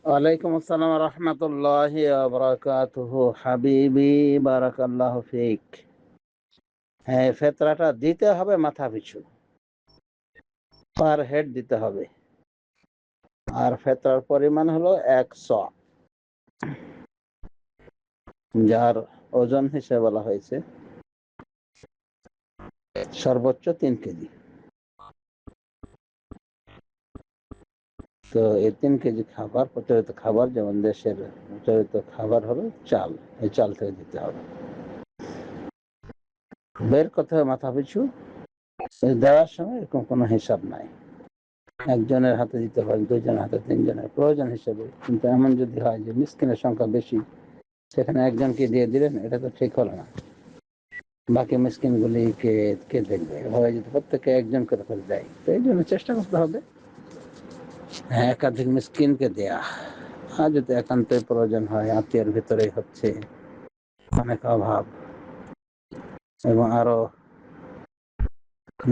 ওয়ালাইকুম আসসালাম রহমতুল্লাহি বারাকাতুহু। হাবিবি বারাকাল্লাহু ফিক। হ্যাঁ, ফেতরাটা দিতে হবে মাথা পিছু, পার হেড দিতে হবে। আর ফেতরার পরিমাণ হলো 100, যার ওজন হিসেবে বলা হয়েছে সর্বোচ্চ 3 কেজি। তো এই 3 কেজি খাবার, প্রচলিত খাবার, যেমন দেশের প্রচলিত খাবার হলো চাল, এই চাল থেকে দিতে হবে। বের করতে হবে মাথা পিছু। দেওয়ার সময় এরকম কোনো হিসাব নাই, একজনের হাতে দিতে পারেন, দুইজনের হাতে, তিনজনের, প্রয়োজন হিসেবে। কিন্তু এমন যদি হয় যে মিসকিনের সংখ্যা বেশি, সেখানে একজনকে দিয়ে দিলেন, এটা তো ঠিক হলো না। বাকি মিসকিন গুলি কে কে দেখবে? হয় যদি প্রত্যেকে একজন করে করে দেয়, তো এই জন্য চেষ্টা করতে হবে একাধিক মিসকিনকে দেয়া। আর যদি একান্তই প্রয়োজন হয়, আত্মীয়ের ভিতরেই হচ্ছে, অনেক অভাব এবং আরো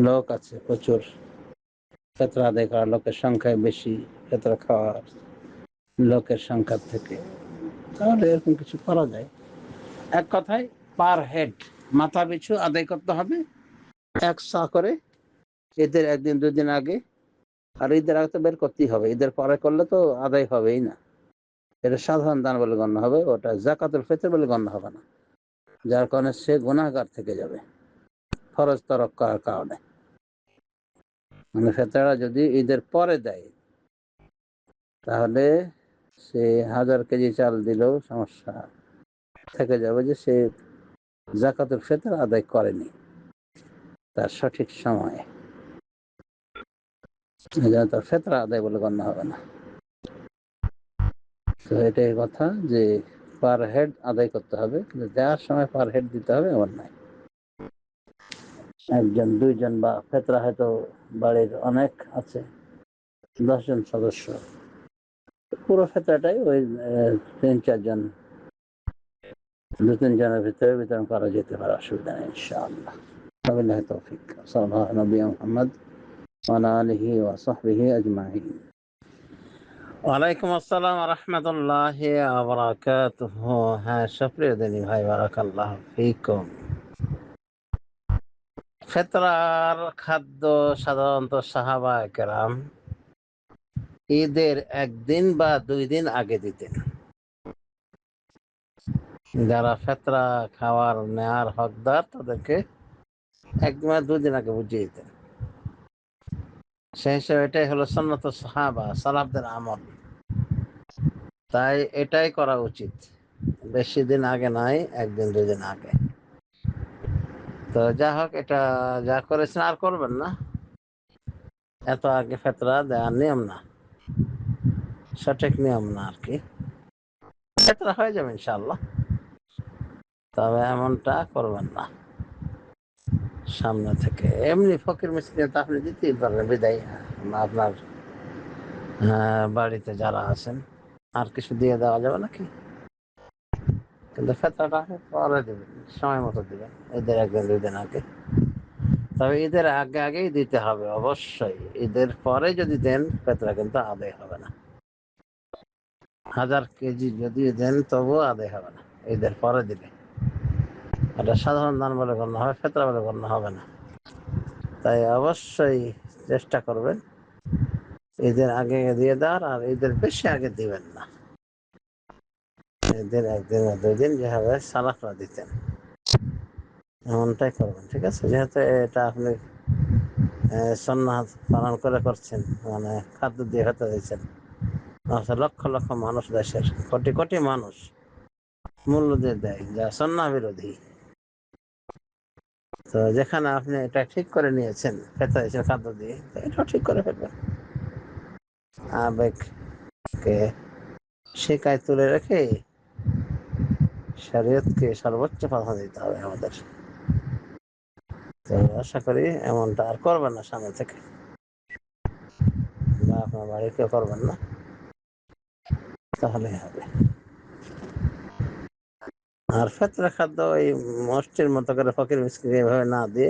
লোক আছে প্রচুর, ফেতরা আদায় করার লোকের সংখ্যায় বেশি ফেতরা খাওয়ার লোকের সংখ্যার থেকে, তাহলে এরকম কিছু করা যায়। এক কথায় পার হেড, মাথা পিছু আদায় করতে হবে 100 করে, ঈদের 1 দিন 2 দিন আগে। আর ঈদের আগে তো বের করতেই হবে, ঈদের পরে করলে তো আদায় হবেই না। এটা সাধারণ দান বলে গণ্য হবে, ওটা যাকাতুল ফিতর বলে গণ্য হবে না, যার কারণে সে গুনাহগার থেকে যাবে ফরজ তরক করার কারণে। মানে ফেতরা যদি ঈদের পরে দেয়, তাহলে সে 1000 কেজি চাল দিলেও সমস্যা থেকে যাবে যে সে যাকাতুল ফিতর আদায় করেনি তার সঠিক সময়ে, তার ফেতরা আদায় বলে গণ্য হবে না। তো এটাই কথা যে পার হেড আদায় করতে হবে, কিন্তু দেওয়ার সময় পার হেড দিতে হবে এমন নাই। একজন, দুইজন, বা ফেতরা হয়তো বাড়ির অনেক আছে, 10 জন সদস্য, পুরো ফেতরাটাই ওই 3-4 জন, 2-3 জনের ভিতরে বিতরণ করা যেতে পারে, অসুবিধা নেই ইনশাআল্লাহ। ওয়াবিল্লাহি তৌফিক। সাল্লাল্লাহু আলা নবিয়্যিনা মুহাম্মদ ওয়া আলা আলিহি ওয়া সাহবিহি আজমাইন। ওয়ালাইকুম আসসালাম রহমতুল্লাহি ওয়া বারাকাতুহু। হ্যাঁ, সুপ্রিয় দিনী ভাই, বারাকাল্লাহু ফিকুম। ফেতরার খাদ্য সাধারণত সাহাবা কেরাম ঈদের 1 দিন বা 2 দিন আগে দিতেন। যারা ফেতরা খাওয়ার নেয়ার হকদার, তাদেরকে 1 বা 2 দিন আগে বুঝিয়ে দিতেন। সেই হিসেবে এটাই হলো সুন্নত সাহাবা, সালাফদের আমল। তাই এটাই করা উচিত, বেশি দিন আগে নয়, 1 দিন 2 দিন আগে। তো যা হোক, এটা যা করেছেন আর করবেন না, এত আগে ফেতরা দেওয়ার নিয়ম না, সঠিক নিয়ম না আর কি। ফেতরা হয়ে যাবে ইনশাআল্লাহ, তবে এমনটা করবেন না সামনে থেকে। এমনি ফকির মিসকিন তো আপনি দিতেই পারবেন, বিদায় আপনার বাড়িতে যারা আছেন, আর কিছু দিয়ে দেওয়া যাবে নাকি? কিন্তু ফেতরাটা পরে দেবেন, সময় মতো দেবেন, ঈদের 1 দিন 2 দিন আগে। তবে ঈদের আগে আগেই দিতে হবে অবশ্যই। ঈদের পরে যদি দেন, ফেতরা কিন্তু আদায় হবে না। 1000 কেজি যদি দেন, তবুও আদায় হবে না ঈদের পরে দিলে। এটা সাধারণ দান বলে গণ্য হবে, ফেতরা বলে গণ্য হবে না। তাই অবশ্যই চেষ্টা করবেন ঈদের আগে দিয়ে দেওয়ার, আর ঈদের বেশি আগে দিবেন না। ঈদের 1 দিন 2 দিন যেভাবে সালাফরা দিতেন, এমনটাই করবেন, ঠিক আছে? যেহেতু এটা আপনি সুন্নাত পালন করে করছেন, মানে খাদ্য দিয়ে হতে দিচ্ছেন, লক্ষ লক্ষ মানুষ, দেশের কোটি কোটি মানুষ মূল্য দিয়ে দেয়, যা সুন্নাহ বিরোধী। তো যেখানে আপনি এটা ঠিক করে নিয়েছেন ফেতরা হিসেবে খাদ্য দিয়ে, এটাও ঠিক করে ফেলবেন। আবেগকে শিকায় তুলে রেখে শরীয়তকে সর্বোচ্চ প্রাধান্য দিতে হবে আমাদের। তো আশা করি এমনটা আর করবেন না সামনে থেকে, বা আপনার বাড়িতে করবেন না, তাহলে হবে। আর ফেতরা খাদ্য এই মসজিদের মতো করে ফকির মিসকিন এভাবে না দিয়ে,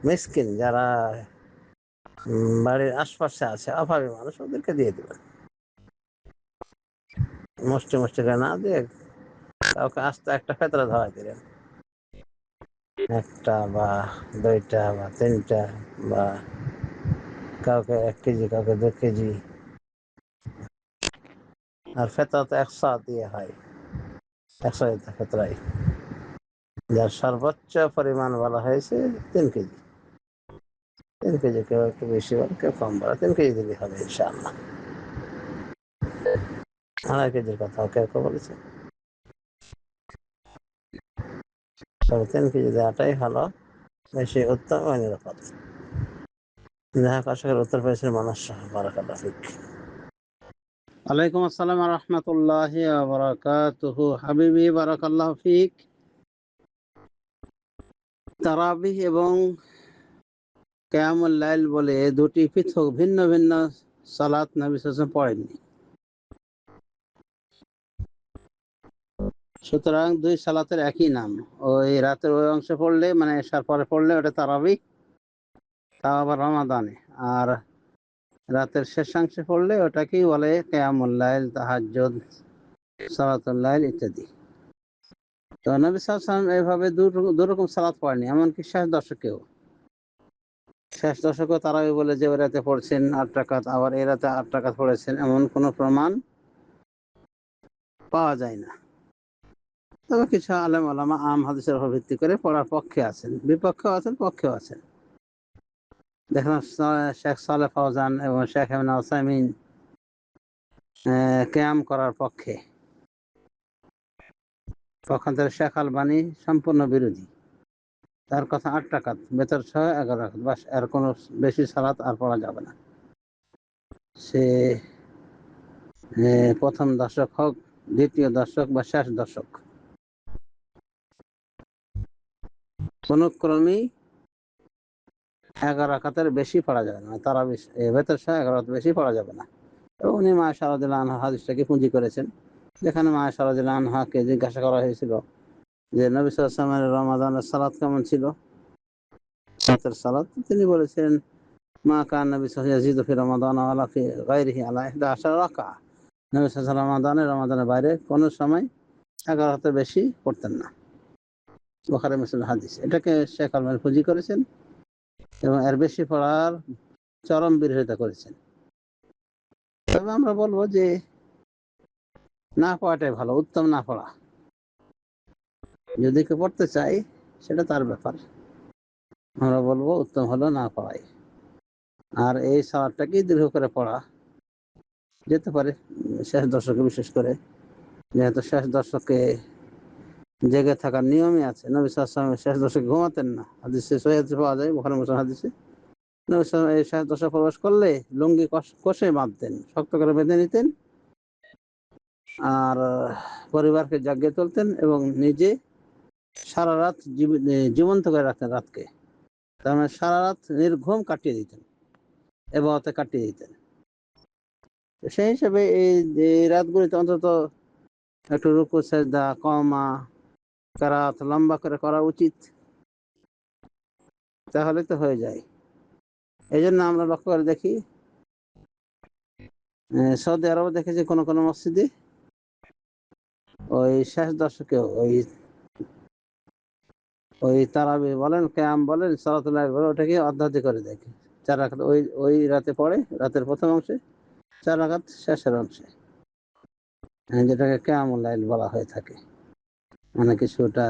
মিসকিন যারা বাড়ির আশপাশে আছে, অভাবী মানুষ, ওদেরকে দিয়ে দেবেন। মুষ্টি মুষ্টি করে না দিয়ে কাউকে আস্তে একটা ফেতরা ধরাই দিলেন, একটা বা দুইটা বা তিনটা, বা কাউকে 1 কেজি, কাউকে 2 কেজি। আর ফেতরা তো 100 দিয়ে হয়, 100 ফেতরাই, যার সর্বোচ্চ পরিমাণ বলা হয়েছে 3 কেজি। 3 কেজি, কেউ একটু বেশি বলে, কেউ কম বলে, 3 কেজি দিলে হবে ইনশাআল্লাহ। 2.5 কেজির কথা কেউ কেউ বলেছে, তবে 3 কেজি দেওয়াটাই ভালো, বেশি উত্তম ও নিরাপদ। যাই হোক, আশা করি উত্তর পেয়েছেন মানুষ। বারাকাল্লাহ ফিক। ওয়ালাইকুম আসসালাম রহমতুল্লাহি ওয়া বারাকাতুহু। হাবিবি বারাকাল্লাহ ফিক। তারাবিহ এবং কিয়ামুল লাইল বলে দুটি পৃথক ভিন্ন ভিন্ন সালাত নবী সাল্লাল্লাহু আলাইহি ওয়াসাল্লাম পড়েননি। সুতরাং দুই সালাতের একই নাম। ওই রাতের ওই অংশে পড়লে, মানে এশার পরে পড়লে ওটা তারাবিহ, তাও আবার রমাদানে। আর রাতের শেষাংশে পড়লে ওটাকেই বলে কিয়ামুল লাইল, তাহাজ্জুদ, সালাতুল লাইল ইত্যাদি। তো নবী সাল্লাল্লাহু আলাইহি ওয়াসাল্লাম এভাবে দুরকম সালাত পড়েনি, এমনকি শেষ দশকেও তারাবি বলে যে ওই রাতে পড়ছেন 8 রাকাত, আবার এই রাতে 8 রাকাত পড়েছেন, এমন কোনো প্রমাণ পাওয়া যায় না। তবে কিছু আলেম ওলামা আম হাদিসের উপর ভিত্তি করে পড়ার পক্ষে আছেন, বিপক্ষেও আছেন, পক্ষেও আছেন। দেখলাম শেখ সালেহ ফাওজান এবং শেখ ইবনে উসাইমিন কিয়াম করার পক্ষে, পক্ষান্তরে শেখ আলবানী সম্পূর্ণ বিরোধী। তার কথা 8 রাকাত, বেতর 6, 11 রাকাত, বাস, এর কোনো বেশি সালাত আর পড়া যাবে না। সে প্রথম দশক হোক, দ্বিতীয় দশক বা শেষ দশক, কোন ক্রমেই 11 রাকাতের বেশি পড়া যাবে না। তারা ভেতর 11 রাকাত বেশি পড়া যাবে না। এবং উনি মা আয়েশা রাদিয়াল্লাহু আনহা হাদিসটাকে পুঁজি করেছেন, যেখানে মা আয়েশা রাদিয়াল্লাহু আনহাকে জিজ্ঞাসা করা হয়েছিল যে নবী সাল্লাল্লাহু আলাইহি ওয়াসাল্লামের রমাদানের সালাত কেমন ছিল, রাতের সালাত। তিনি বলেছেন, মা কান নবী সাল্লাল্লাহু আলাইহি ওয়াসাল্লাম ইয়াজিদু ফি রমাদান ওয়ালা ফি গায়রিহি আলা 11 রাকাত। নবী সাল্লাল্লাহু আলাইহি ওয়াসাল্লাম রমাদানের বাইরে কোনো সময় 11 রাকাতের বেশি পড়তেন না। বুখারী মুসলিম হাদিস। এটাকে শেখ আলবানী পুঁজি করেছেন এবং এর বেশি পড়ার চরম বিরোধিতা করেছেন। তবে আমরা বলবো যে না পড়াটাই ভালো, উত্তম না পড়া। যদি কেউ পড়তে চাই সেটা তার ব্যাপার, আমরা বলবো উত্তম হলো না পড়াই। আর এই সালাদটাকেই দীর্ঘ করে পড়া যেতে পারে শেষ দশকে, বিশেষ করে যেহেতু শেষ দশকে জেগে থাকার নিয়মই আছে। নবী সাল্লাল্লাহু আলাইহি ওয়াসাল্লাম শেষ দশকে ঘুমাতেন না, হাদিসে সহিহ পাওয়া যায়, বুখারী মুসলিম হাদিসে। নবী সাল্লাল্লাহু আলাইহি ওয়াসাল্লাম এই শেষ দশকে প্রবেশ করলে লুঙ্গি কষে বাঁধতেন, শক্ত করে বেঁধে নিতেন, আর পরিবারকে জাগিয়ে তুলতেন এবং নিজে সারা রাত জীবন্ত করে রাখতেন রাতকে। তার মানে সারা রাত নির্ঘুম কাটিয়ে দিতেন, এবাদতে কাটিয়ে দিতেন। সেই হিসেবে এই রাতগুলিতে অন্তত একটু রুকু সেজদা, কমা, কেরাত লম্বা করে করা উচিত, তাহলে তো হয়ে যায়। এই জন্য আমরা লক্ষ্য করে দেখি, সৌদি আরবে দেখেছি কোনো কোনো মসজিদে ওই শেষ দশকে ওই তারাবি বলেন, কিয়াম বলেন, সালাতুল লাইল বলেন, ওটাকে অর্ধাধিক করে দেখে 4 রাকাত ওই রাতে পড়ে, রাতের প্রথম অংশে 4 রাকাত, শেষের অংশে, যেটাকে কিয়ামুল লাইল বলা হয়ে থাকে। মানে কিছুটা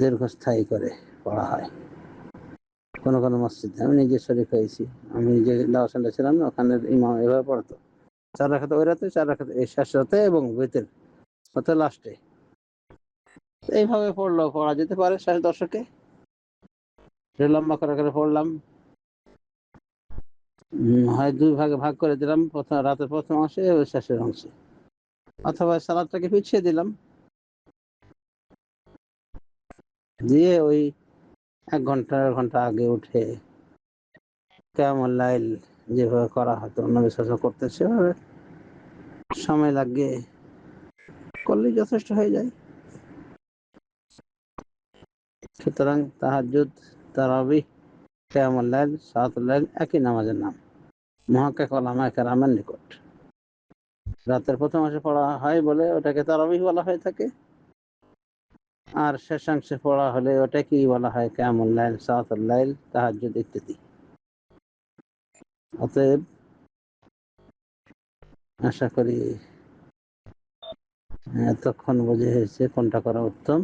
দীর্ঘস্থায়ী করে পড়া হয় কোনো কোনো মসজিদে। আমি নিজে শরীক হয়েছি, আমি নিজে দাওয়া সেন্টারে ছিলাম না, ওখানে ইমাম এভাবে পড়তো 4 রাকাত ওই রাতে, 4 রাকাত এই শেষ রাতে এবং ভিতর হতে লাস্টে। এইভাবে পড়লেও পড়া যেতে পারে শেষ দশকে। লম্বা করে করে পড়লাম, হয় 2 ভাগে ভাগ করে দিলাম, প্রথম রাতের প্রথম অংশে এবং শেষের অংশে, অথবা সালাদটাকে পিছিয়ে দিলাম, দিয়ে ওই 1 ঘন্টা আগে উঠে কিয়ামুল লাইল যেভাবে করা হতো নবী সাল্লাল্লাহু আলাইহি ওয়াসাল্লাম করতেন, সেভাবে সময় লাগিয়ে করলেই যথেষ্ট হয়ে যায়। সুতরাং তাহাজ্জুদ, তারাবিহ, কিয়ামুল লাইল, সালাতুল লাইল একই নামাজের নাম মুহাক্কিক উলামায়ে কেরামের নিকট। রাতের প্রথম অংশে পড়া হয় বলে ওটাকে তারাবিহ বলা হয়ে থাকে, আর শেষাংশে পড়া হলে ওটাকেই বলা হয় কিয়ামুল লাইল, সালাতুল লাইল, তাহাজ্জুদ ইত্যাদি। অতএব আশা করি এতক্ষণ বুঝে হয়েছে কোনটা করা উত্তম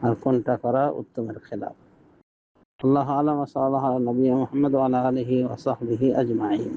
আর কোনটা করা উত্তমের খেলাফ। আল্লাহু আ'লাম। ওয়া সাল্লাল্লাহু আলা নবিয়্যিনা মুহাম্মদ ওয়া আলা আলিহি ওয়া সাহবিহি আজমাইন।